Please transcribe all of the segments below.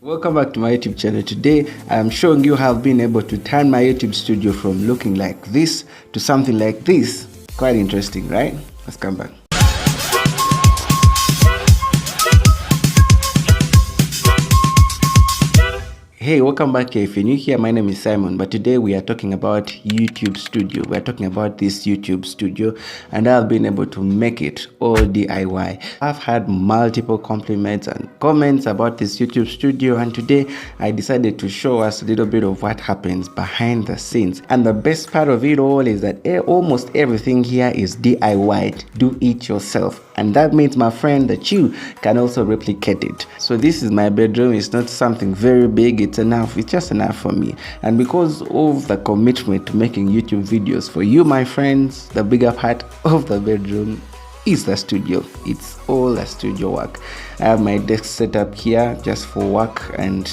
Welcome back to my YouTube channel. Today I am showing you how I've been able to turn my YouTube studio from looking like this to something like this. Quite interesting, right? Let's come back. Hey, welcome back here. If you're new here, my name is Simon, but today we are talking about YouTube Studio. We are talking about this YouTube Studio, and I've been able to make it all DIY. I've had multiple compliments and comments about this YouTube Studio, and today I decided to show us a little bit of what happens behind the scenes. And the best part of it all is that almost everything here is DIY, do it yourself. And that means, my friend, that you can also replicate it. So this is my bedroom. It's not something very big. It's enough. It's just enough for me. And because of the commitment to making YouTube videos for you, my friends, the bigger part of the bedroom is the studio. It's all the studio work. I have my desk set up here just for work and,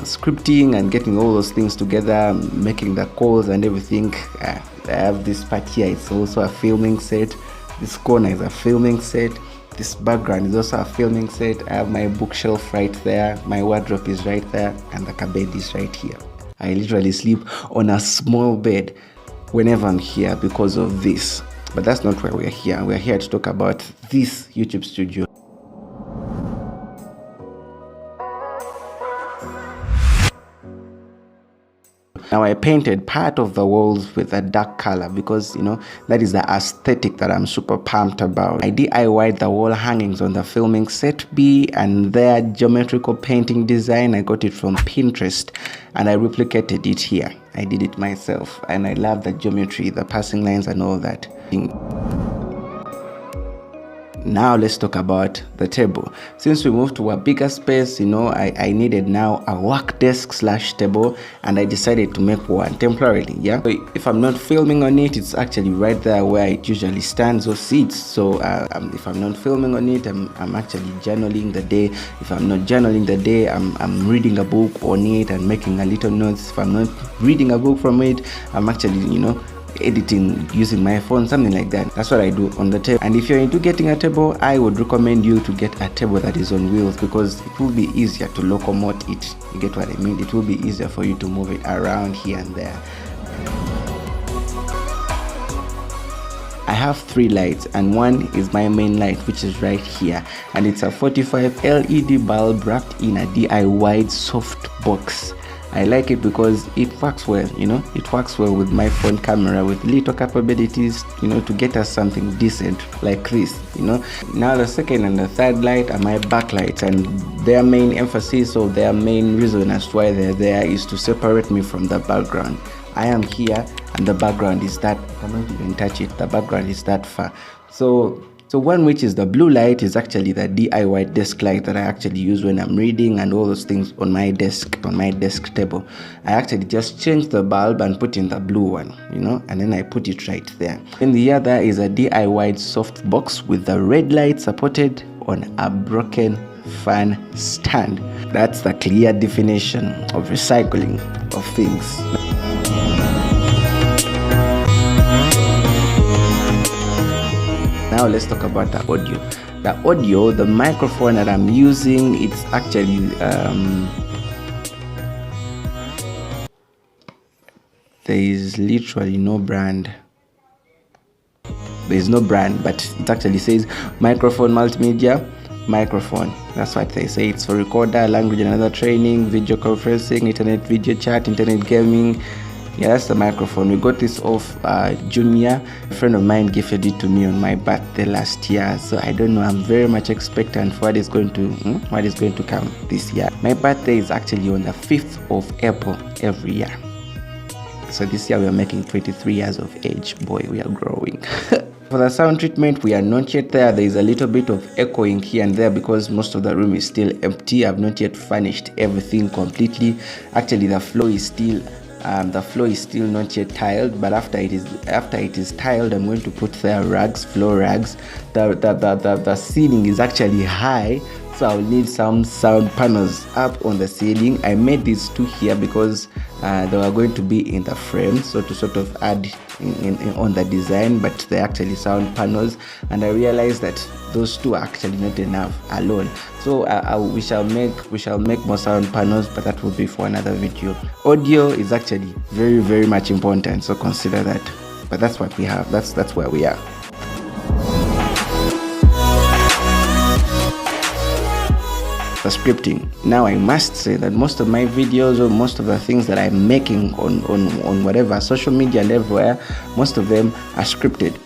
scripting and getting all those things together, making the calls and everything. I have this part here. It's also a filming set. This corner is a filming set. This background is also a filming set. I have my bookshelf right there. My wardrobe is right there. And the cupboard is right here. I literally sleep on a small bed whenever I'm here because of this. But that's not why we're here. We're here to talk about this YouTube studio. Now I painted part of the walls with a dark color because that is the aesthetic that I'm super pumped about. I DIY'd the wall hangings on the filming set B and their geometrical painting design. I got it from Pinterest and I replicated it here. I did it myself and I love the geometry, the passing lines and all that. Now let's talk about the table. Since we moved to a bigger space, I needed now a work desk / table, and I decided to make one temporarily. Yeah. So if I'm not filming on it, it's actually right there where it usually stands or sits. So if I'm not filming on it, I'm actually journaling the day. If I'm not journaling the day, I'm reading a book on it and making a little notes. If I'm not reading a book from it, I'm actually editing using my phone, something like that. That's what I do on the table. And if you're into getting a table, I would recommend you to get a table that is on wheels because it will be easier to locomote it. You get what I mean? It will be easier for you to move it around here and there. I have 3 lights and one is my main light, which is right here, and it's a 45 LED bulb wrapped in a DIY soft box. I like it because it works well, it works well with my phone camera with little capabilities, to get us something decent like this, Now the second and the third light are my backlights, and their main emphasis or their main reason as to why they're there is to separate me from the background. I am here and the background is that, I cannot even touch it, the background is that far. So one, which is the blue light, is actually the DIY desk light that I actually use when I'm reading and all those things on my desk table. I actually just change the bulb and put in the blue one, and then I put it right there. And the other is a DIY soft box with the red light supported on a broken fan stand. That's the clear definition of recycling of things. Now let's talk about the audio. The microphone that I'm using, it's actually there is literally no brand. There is no brand, but it actually says microphone multimedia microphone. That's what they say. It's for recorder, language and other training, video conferencing, internet video chat, internet gaming. Yeah, that's the microphone. We got this off Jumia. A friend of mine gifted it to me on my birthday last year. So I don't know. I'm very much expectant for what is going to come this year. My birthday is actually on the 5th of April every year. So this year we are making 23 years of age. Boy, we are growing. For the sound treatment, we are not yet there. There is a little bit of echoing here and there because most of the room is still empty. I've not yet furnished everything completely. Actually, the floor is still not yet tiled, but after it is tiled, I'm going to put there floor rags. The ceiling is actually high, so I'll need some sound panels up on the ceiling. I made these 2 here because They were going to be in the frame, so to sort of add on the design, but they're actually sound panels, and I realized that those two are actually not enough alone. So we shall make more sound panels, but that will be for another video. Audio is actually very, very much important, so consider that. But that's what we have. That's where we are. The scripting. Now I must say that most of my videos, or most of the things that I'm making on whatever social media and everywhere, most of them are scripted.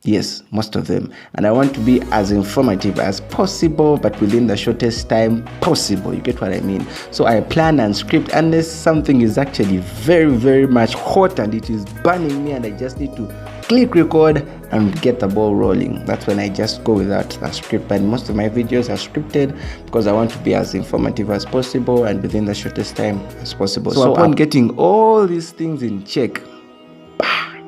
Yes, most of them. And I want to be as informative as possible, but within the shortest time possible. You get what I mean? So I plan and script, unless something is actually very, very much hot and it is burning me and I just need to click record and get the ball rolling. That's when I just go without the script. But most of my videos are scripted because I want to be as informative as possible and within the shortest time as possible. So upon getting all these things in check,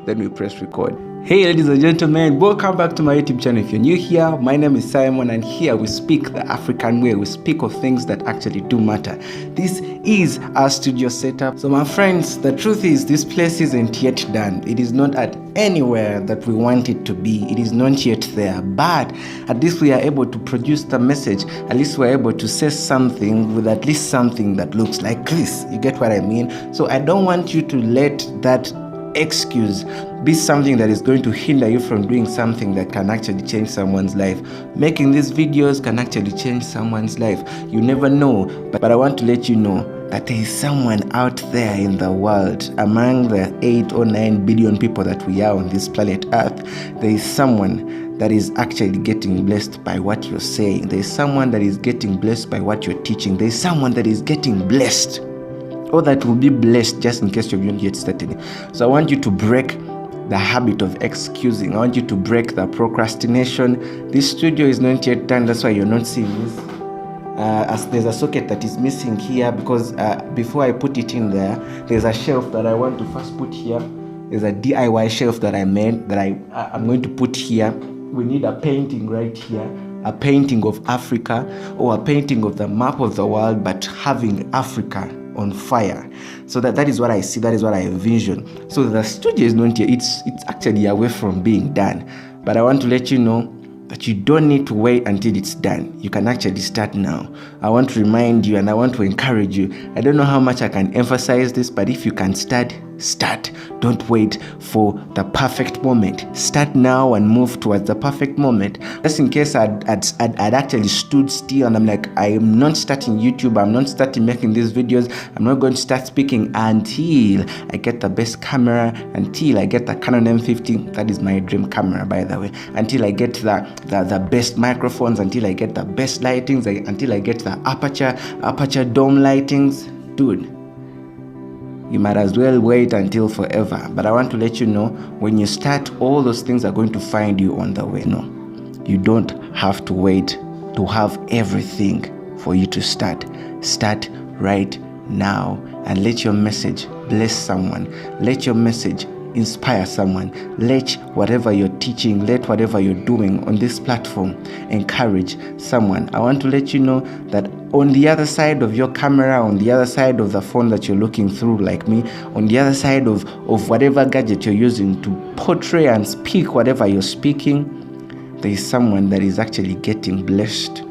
then we press record. Hey ladies and gentlemen, welcome back to my YouTube channel. If you're new here, my name is Simon, and here we speak the African way. We speak of things that actually do matter. This is our studio setup. So my friends, the truth is this place isn't yet done. It is not at anywhere that we want it to be. It is not yet there, but at least we are able to produce the message. At least we're able to say something with at least something that looks like this. You get what I mean? So I don't want you to let that excuse be something that is going to hinder you from doing something that can actually change someone's life. Making these videos can actually change someone's life. You never know, but I want to let you know that there is someone out there in the world, among the 8 or 9 billion people that we are on this planet Earth. There is someone that is actually getting blessed by what you're saying. There is someone that is getting blessed by what you're teaching. There is someone that is getting blessed, or that will be blessed, just in case you haven't yet started. So I want you to break the habit of excusing. I want you to break the procrastination. This studio is not yet done, that's why you're not seeing this. As there's a socket that is missing here, because before I put it in there, there's a shelf that I want to first put here. There's a DIY shelf that I made that I'm going to put here. We need a painting right here, a painting of Africa, or a painting of the map of the world, but having Africa on fire. So that is what I see, that is what I envision. So the studio is not here, it's actually away from being done, but I want to let you know that you don't need to wait until it's done. You can actually start now. I want to remind you and I want to encourage you. I don't know how much I can emphasize this, but if you can start, start. Don't wait for the perfect moment. Start now and move towards the perfect moment. Just in case I'd actually stood still and I'm like, I am not starting YouTube, I'm not starting making these videos, I'm not going to start speaking until I get the best camera, until I get the Canon M50. That is my dream camera, by the way. Until I get the best microphones, until I get the best lightings, until I get the aperture dome lightings. Dude, you might as well wait until forever. But I want to let you know, when you start, all those things are going to find you on the way. No, you don't have to wait to have everything for you to start. Start right now and let your message bless someone. Let your message inspire someone. Let whatever you're teaching, let whatever you're doing on this platform encourage someone. I want to let you know that on the other side of your camera, on the other side of the phone that you're looking through like me, on the other side of whatever gadget you're using to portray and speak whatever you're speaking, there is someone that is actually getting blessed.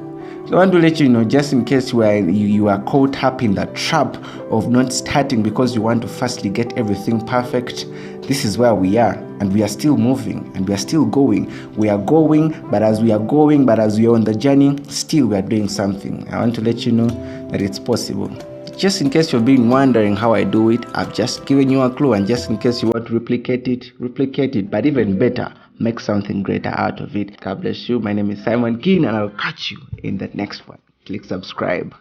So I want to let you know, just in case you are caught up in the trap of not starting because you want to firstly get everything perfect, this is where we are, and we are still moving, and we are still going. We are going, but as we are going, but as we are on the journey, still we are doing something. I want to let you know that it's possible. Just in case you've been wondering how I do it, I've just given you a clue, and just in case you want to replicate it, but even better, make something greater out of it. God bless you. My name is Simon Kine, and I'll catch you in the next one. Click subscribe.